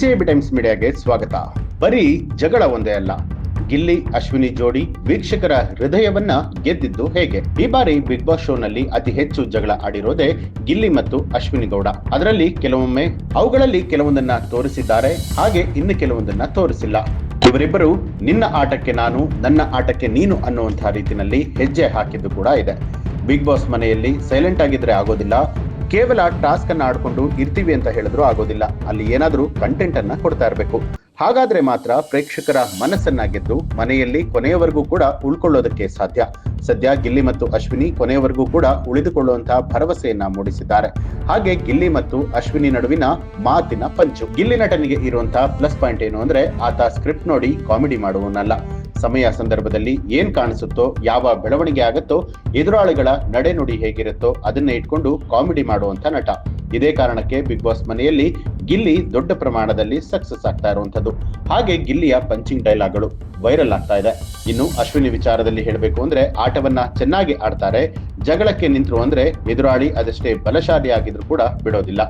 ಬಿಸಿಎಬಿ times ಮೀಡಿಯಾಗೆ ಸ್ವಾಗತ. ಬರೀ ಜಗಳ ಒಂದೇ ಅಲ್ಲ, ಗಿಲ್ಲಿ ಅಶ್ವಿನಿ ಜೋಡಿ ವೀಕ್ಷಕರ ಹೃದಯವನ್ನ ಗೆದ್ದಿದ್ದು ಹೇಗೆ? ಈ ಬಾರಿ ಬಿಗ್ ಬಾಸ್ ಶೋ ನಲ್ಲಿ ಅತಿ ಹೆಚ್ಚು ಜಗಳ ಆಡಿರೋದೇ ಗಿಲ್ಲಿ ಮತ್ತು ಅಶ್ವಿನಿ ಗೌಡ. ಅದರಲ್ಲಿ ಕೆಲವೊಮ್ಮೆ ಅವುಗಳಲ್ಲಿ ಕೆಲವೊಂದನ್ನ ತೋರಿಸಿದ್ದಾರೆ, ಹಾಗೆ ಇನ್ನು ಕೆಲವೊಂದನ್ನ ತೋರಿಸಿಲ್ಲ. ಇವರಿಬ್ಬರು ನಿನ್ನ ಆಟಕ್ಕೆ ನಾನು, ನನ್ನ ಆಟಕ್ಕೆ ನೀನು ಅನ್ನುವಂತಹ ರೀತಿಯಲ್ಲಿ ಹೆಜ್ಜೆ ಹಾಕಿದ್ದು ಕೂಡ ಇದೆ. ಬಿಗ್ ಬಾಸ್ ಮನೆಯಲ್ಲಿ ಸೈಲೆಂಟ್ ಆಗಿದ್ರೆ ಆಗೋದಿಲ್ಲ, ಕೇವಲ ಟಾಸ್ಕ್ ಅನ್ನ ಆಡ್ಕೊಂಡು ಇರ್ತೀವಿ ಅಂತ ಹೇಳಿದ್ರು ಆಗೋದಿಲ್ಲ. ಅಲ್ಲಿ ಏನಾದ್ರೂ ಕಂಟೆಂಟ್ ಅನ್ನ ಕೊಡ್ತಾ ಇರಬೇಕು. ಹಾಗಾದ್ರೆ ಮಾತ್ರ ಪ್ರೇಕ್ಷಕರ ಮನಸ್ಸನ್ನ ಗೆದ್ದು ಮನೆಯಲ್ಲಿ ಕೊನೆಯವರೆಗೂ ಕೂಡ ಉಳ್ಕೊಳ್ಳೋದಕ್ಕೆ ಸಾಧ್ಯ. ಸದ್ಯ ಗಿಲ್ಲಿ ಮತ್ತು ಅಶ್ವಿನಿ ಕೊನೆಯವರೆಗೂ ಕೂಡ ಉಳಿದುಕೊಳ್ಳುವಂತಹ ಭರವಸೆಯನ್ನ ಮೂಡಿಸಿದ್ದಾರೆ. ಹಾಗೆ ಗಿಲ್ಲಿ ಮತ್ತು ಅಶ್ವಿನಿ ನಡುವಿನ ಮಾತಿನ ಪಂಚು. ಗಿಲ್ಲಿ ನಟನಿಗೆ ಇರುವಂತಹ ಪ್ಲಸ್ ಪಾಯಿಂಟ್ ಏನು ಅಂದ್ರೆ, ಆತ ಸ್ಕ್ರಿಪ್ಟ್ ನೋಡಿ ಕಾಮಿಡಿ ಮಾಡುವನಲ್ಲ. ಸಮಯ ಸಂದರ್ಭದಲ್ಲಿ ಏನ್ ಕಾಣಿಸುತ್ತೋ, ಯಾವ ಬೆಳವಣಿಗೆ ಆಗುತ್ತೋ, ಎದುರಾಳಿಗಳ ನಡೆನುಡಿ ಹೇಗಿರುತ್ತೋ ಅದನ್ನ ಇಟ್ಕೊಂಡು ಕಾಮಿಡಿ ಮಾಡುವಂತ ನಟ. ಇದೇ ಕಾರಣಕ್ಕೆ ಬಿಗ್ ಬಾಸ್ ಮನೆಯಲ್ಲಿ ಗಿಲ್ಲಿ ದೊಡ್ಡ ಪ್ರಮಾಣದಲ್ಲಿ ಸಕ್ಸಸ್ ಆಗ್ತಾ ಇರುವಂತದ್ದು. ಹಾಗೆ ಗಿಲ್ಲಿಯ ಪಂಚಿಂಗ್ ಡೈಲಾಗ್ಗಳು ವೈರಲ್ ಆಗ್ತಾ ಇದೆ. ಇನ್ನು ಅಶ್ವಿನಿ ವಿಚಾರದಲ್ಲಿ ಹೇಳಬೇಕು ಅಂದ್ರೆ, ಆಟವನ್ನ ಚೆನ್ನಾಗಿ ಆಡ್ತಾರೆ. ಜಗಳಕ್ಕೆ ನಿಂತರು ಅಂದ್ರೆ ಎದುರಾಳಿ ಅದಷ್ಟೇ ಬಲಶಾಲಿ ಆಗಿದ್ರು ಕೂಡ ಬಿಡೋದಿಲ್ಲ,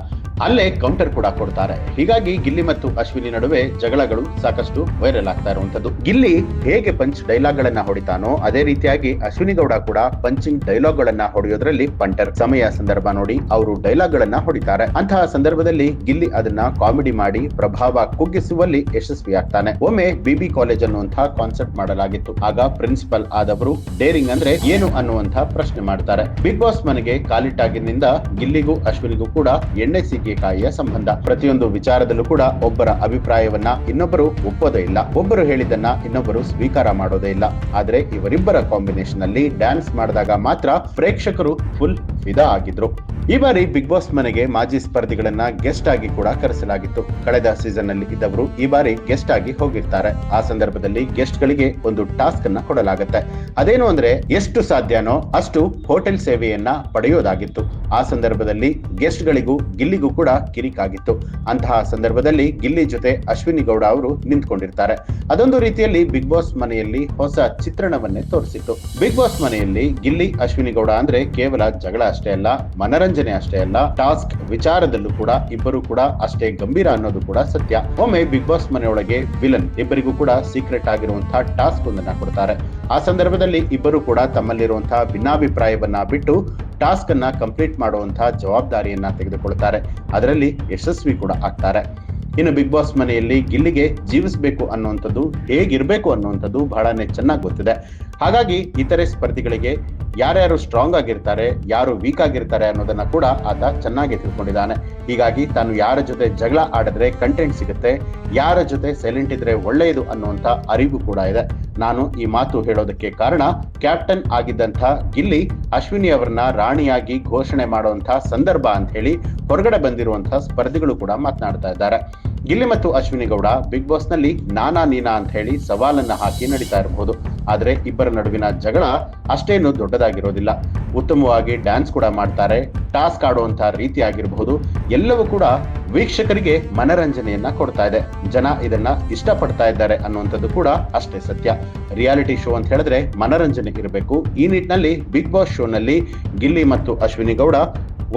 ಅಲ್ಲೇ ಕೌಂಟರ್ ಕೂಡ ಕೊಡ್ತಾರೆ. ಹೀಗಾಗಿ ಗಿಲ್ಲಿ ಮತ್ತು ಅಶ್ವಿನಿ ನಡುವೆ ಜಗಳಗಳು ಸಾಕಷ್ಟು ವೈರಲ್ ಆಗ್ತಾ ಇರುವಂತದ್ದು. ಗಿಲ್ಲಿ ಹೇಗೆ ಪಂಚ್ ಡೈಲಾಗ್ ಗಳನ್ನ ಹೊಡಿತಾನೋ ಅದೇ ರೀತಿಯಾಗಿ ಅಶ್ವಿನಿ ಗೌಡ ಕೂಡ ಪಂಚಿಂಗ್ ಡೈಲಾಗ್ ಗಳನ್ನ ಹೊಡೆಯೋದ್ರಲ್ಲಿ ಪಂಟರ್. ಸಮಯ ಸಂದರ್ಭ ನೋಡಿ ಅವರು ಡೈಲಾಗ್ ಗಳನ್ನ ಹೊಡಿತಾರೆ. ಅಂತಹ ಸಂದರ್ಭದಲ್ಲಿ ಗಿಲ್ಲಿ ಅದನ್ನ ಕಾಮಿಡಿ ಮಾಡಿ ಪ್ರಭಾವ ಕುಗ್ಗಿಸುವಲ್ಲಿ ಯಶಸ್ವಿ ಆಗ್ತಾನೆ. ಒಮ್ಮೆ ಬಿಬಿ ಕಾಲೇಜ್ ಅನ್ನುವಂತಹ ಕಾನ್ಸೆಪ್ಟ್ ಮಾಡಲಾಗಿತ್ತು. ಆಗ ಪ್ರಿನ್ಸಿಪಲ್ ಆದವರು ಡೇರಿಂಗ್ ಅಂದ್ರೆ ಏನು ಅನ್ನುವಂತಹ ಪ್ರಶ್ನೆ ಮಾಡ್ತಾರೆ. ಬಿಗ್ ಬಾಸ್ ಮನೆಗೆ ಕಾಲಿಟ್ಟಾಗಿನಿಂದ ಗಿಲ್ಲಿಗೂ ಅಶ್ವಿನಿಗೂ ಕೂಡ ಎಣ್ಣೆ ಕಾಯಿಯ ಸಂಬಂಧ. ಪ್ರತಿಯೊಂದು ವಿಚಾರದಲ್ಲೂ ಕೂಡ ಒಬ್ಬರ ಅಭಿಪ್ರಾಯವನ್ನ ಇನ್ನೊಬ್ಬರು ಒಪ್ಪೋದೇ ಇಲ್ಲ, ಒಬ್ಬರು ಹೇಳಿದ್ದನ್ನ ಇನ್ನೊಬ್ಬರು ಸ್ವೀಕಾರ ಮಾಡೋದೇ ಇಲ್ಲ. ಆದ್ರೆ ಇವರಿಬ್ಬರ ಕಾಂಬಿನೇಷನ್ ಅಲ್ಲಿ ಡ್ಯಾನ್ಸ್ ಮಾಡಿದಾಗ ಮಾತ್ರ ಪ್ರೇಕ್ಷಕರು ಫುಲ್ ಫಿದಾ ಆಗಿದ್ರು. ಈ ಬಾರಿ ಬಿಗ್ ಬಾಸ್ ಮನೆಗೆ ಮಾಜಿ ಸ್ಪರ್ಧಿಗಳನ್ನ ಗೆಸ್ಟ್ ಆಗಿ ಕೂಡ ಕರೆಸಲಾಗಿತ್ತು. ಕಳೆದ ಸೀಸನ್ ನಲ್ಲಿ ಇದ್ದವರು ಈ ಬಾರಿ ಗೆಸ್ಟ್ ಆಗಿ ಹೋಗಿರ್ತಾರೆ. ಆ ಸಂದರ್ಭದಲ್ಲಿ ಗೆಸ್ಟ್ ಗಳಿಗೆ ಒಂದು ಟಾಸ್ಕ್ ಅನ್ನ ಕೊಡಲಾಗುತ್ತೆ. ಅದೇನು ಅಂದ್ರೆ, ಎಷ್ಟು ಸಾಧ್ಯನೋ ಅಷ್ಟು ಹೋಟೆಲ್ ಸೇವೆಯನ್ನ ಪಡೆಯೋದಾಗಿತ್ತು. ಆ ಸಂದರ್ಭದಲ್ಲಿ ಗೆಸ್ಟ್ ಗಳಿಗೂ ಗಿಲ್ಲಿಗೂ ಕೂಡ ಕಿರಿಕಾಗಿತ್ತು. ಅಂತಹ ಸಂದರ್ಭದಲ್ಲಿ ಗಿಲ್ಲಿ ಜೊತೆ ಅಶ್ವಿನಿ ಗೌಡ ಅವರು ನಿಂತ್ಕೊಂಡಿರ್ತಾರೆ. ಅದೊಂದು ರೀತಿಯಲ್ಲಿ ಬಿಗ್ ಬಾಸ್ ಮನೆಯಲ್ಲಿ ಹೊಸ ಚಿತ್ರಣವನ್ನೇ ತೋರಿಸಿತ್ತು. ಬಿಗ್ ಬಾಸ್ ಮನೆಯಲ್ಲಿ ಗಿಲ್ಲಿ ಅಶ್ವಿನಿ ಗೌಡ ಅಂದ್ರೆ ಕೇವಲ ಜಗಳ ಅಷ್ಟೇ ಅಲ್ಲ, ಮನರಂಜನೆ ಅಷ್ಟೇ ಅಲ್ಲ, ಟಾಸ್ಕ್ ವಿಚಾರದಲ್ಲೂ ಕೂಡ ಇಬ್ಬರು ಕೂಡ ಅಷ್ಟೇ ಗಂಭೀರ ಅನ್ನೋದು ಕೂಡ ಸತ್ಯ. ಒಮ್ಮೆ ಬಿಗ್ ಬಾಸ್ ಮನೆಯೊಳಗೆ ವಿಲನ್ ಇಬ್ಬರಿಗೂ ಕೂಡ ಸೀಕ್ರೆಟ್ ಆಗಿರುವಂತಹ ಟಾಸ್ಕ್ ಒಂದನ್ನ ಕೊಡ್ತಾರೆ. ಆ ಸಂದರ್ಭದಲ್ಲಿ ಇಬ್ಬರು ಕೂಡ ತಮ್ಮಲ್ಲಿರುವಂತಹ ಭಿನ್ನಾಭಿಪ್ರಾಯವನ್ನ ಬಿಟ್ಟು ಟಾಸ್ಕ್ ಅನ್ನ ಕಂಪ್ಲೀಟ್ ಮಾಡುವಂತಹ ಜವಾಬ್ದಾರಿಯನ್ನ ತೆಗೆದುಕೊಳ್ತಾರೆ. ಅದರಲ್ಲಿ ಯಶಸ್ವಿ ಕೂಡ ಆಗ್ತಾರೆ. ಇನ್ನು ಬಿಗ್ ಬಾಸ್ ಮನೆಯಲ್ಲಿ ಗಿಲ್ಲಿಗೆ ಜೀವಿಸಬೇಕು ಅನ್ನುವಂಥದ್ದು, ಹೇಗಿರ್ಬೇಕು ಅನ್ನುವಂಥದ್ದು ಬಹಳನೇ ಚೆನ್ನಾಗಿ ಗೊತ್ತಿದೆ. ಹಾಗಾಗಿ ಇತರೆ ಸ್ಪರ್ಧಿಗಳಿಗೆ ಯಾರ್ಯಾರು ಸ್ಟ್ರಾಂಗ್ ಆಗಿರ್ತಾರೆ, ಯಾರು ವೀಕ್ ಆಗಿರ್ತಾರೆ ಅನ್ನೋದನ್ನ ಕೂಡ ಆತ ಚೆನ್ನಾಗಿ ತಿಳ್ಕೊಂಡಿದ್ದಾನೆ. ಹೀಗಾಗಿ ತಾನು ಯಾರ ಜೊತೆ ಜಗಳ ಆಡಿದ್ರೆ ಕಂಟೆಂಟ್ ಸಿಗುತ್ತೆ, ಯಾರ ಜೊತೆ ಸೈಲೆಂಟ್ ಇದ್ರೆ ಒಳ್ಳೆಯದು ಅನ್ನುವಂತ ಅರಿವು ಕೂಡ ಇದೆ. ನಾನು ಈ ಮಾತು ಹೇಳೋದಕ್ಕೆ ಕಾರಣ, ಕ್ಯಾಪ್ಟನ್ ಆಗಿದ್ದಂಥ ಗಿಲ್ಲಿ ಅಶ್ವಿನಿ ಅವರನ್ನ ರಾಣಿಯಾಗಿ ಘೋಷಣೆ ಮಾಡುವಂತಹ ಸಂದರ್ಭ ಅಂತ ಹೇಳಿ ಹೊರಗಡೆ ಬಂದಿರುವಂತಹ ಸ್ಪರ್ಧಿಗಳು ಕೂಡ ಮಾತನಾಡ್ತಾ ಇದ್ದಾರೆ. ಗಿಲ್ಲಿ ಮತ್ತು ಅಶ್ವಿನಿ ಗೌಡ ಬಿಗ್ ಬಾಸ್ ನಲ್ಲಿ ನಾನಾ ನೀನಾ ಅಂತ ಹೇಳಿ ಸವಾಲನ್ನ ಹಾಕಿ ನಡೀತಾ ಇರಬಹುದು. ಆದ್ರೆ ಇಬ್ಬರ ನಡುವಿನ ಜಗಳ ಅಷ್ಟೇನು ದೊಡ್ಡದಾಗಿರೋದಿಲ್ಲ. ಉತ್ತಮವಾಗಿ ಡ್ಯಾನ್ಸ್ ಕೂಡ ಮಾಡ್ತಾರೆ. ಟಾಸ್ಕ್ ಆಡುವಂತಹ ರೀತಿ ಆಗಿರಬಹುದು, ಎಲ್ಲವೂ ಕೂಡ ವೀಕ್ಷಕರಿಗೆ ಮನರಂಜನೆಯನ್ನ ಕೊಡ್ತಾ ಇದೆ. ಜನ ಇದನ್ನ ಇಷ್ಟಪಡ್ತಾ ಇದ್ದಾರೆ ಅನ್ನುವಂಥದ್ದು ಕೂಡ ಅಷ್ಟೇ ಸತ್ಯ. ರಿಯಾಲಿಟಿ ಶೋ ಅಂತ ಹೇಳಿದ್ರೆ ಮನರಂಜನೆ ಇರಬೇಕು. ಈ ನಿಟ್ಟಿನಲ್ಲಿ ಬಿಗ್ ಬಾಸ್ ಶೋ ನಲ್ಲಿ ಗಿಲ್ಲಿ ಮತ್ತು ಅಶ್ವಿನಿ ಗೌಡ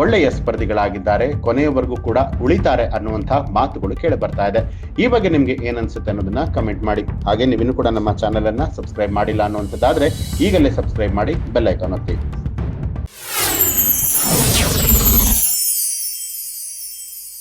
ಒಳ್ಳೆಯ ಸ್ಪರ್ಧಿಗಳಾಗಿದ್ದಾರೆ, ಕೊನೆಯವರೆಗೂ ಕೂಡ ಉಳಿತಾರೆ ಅನ್ನುವಂತಹ ಮಾತುಗಳು ಕೇಳಿ ಬರ್ತಾ ಇದೆ. ಈ ಬಗ್ಗೆ ನಿಮ್ಗೆ ಏನ್ ಅನ್ಸುತ್ತೆ ಅನ್ನೋದನ್ನ ಕಮೆಂಟ್ ಮಾಡಿ. ಹಾಗೆ ನೀವಿನ್ನೂ ಕೂಡ ನಮ್ಮ ಚಾನೆಲ್ ಅನ್ನ ಸಬ್ಸ್ಕ್ರೈಬ್ ಮಾಡಿಲ್ಲ ಅನ್ನುವಂಥದ್ದಾದ್ರೆ ಈಗಲೇ ಸಬ್ಸ್ಕ್ರೈಬ್ ಮಾಡಿ, ಬೆಲ್ ಐಕಾನ್ ಒತ್ತಿ.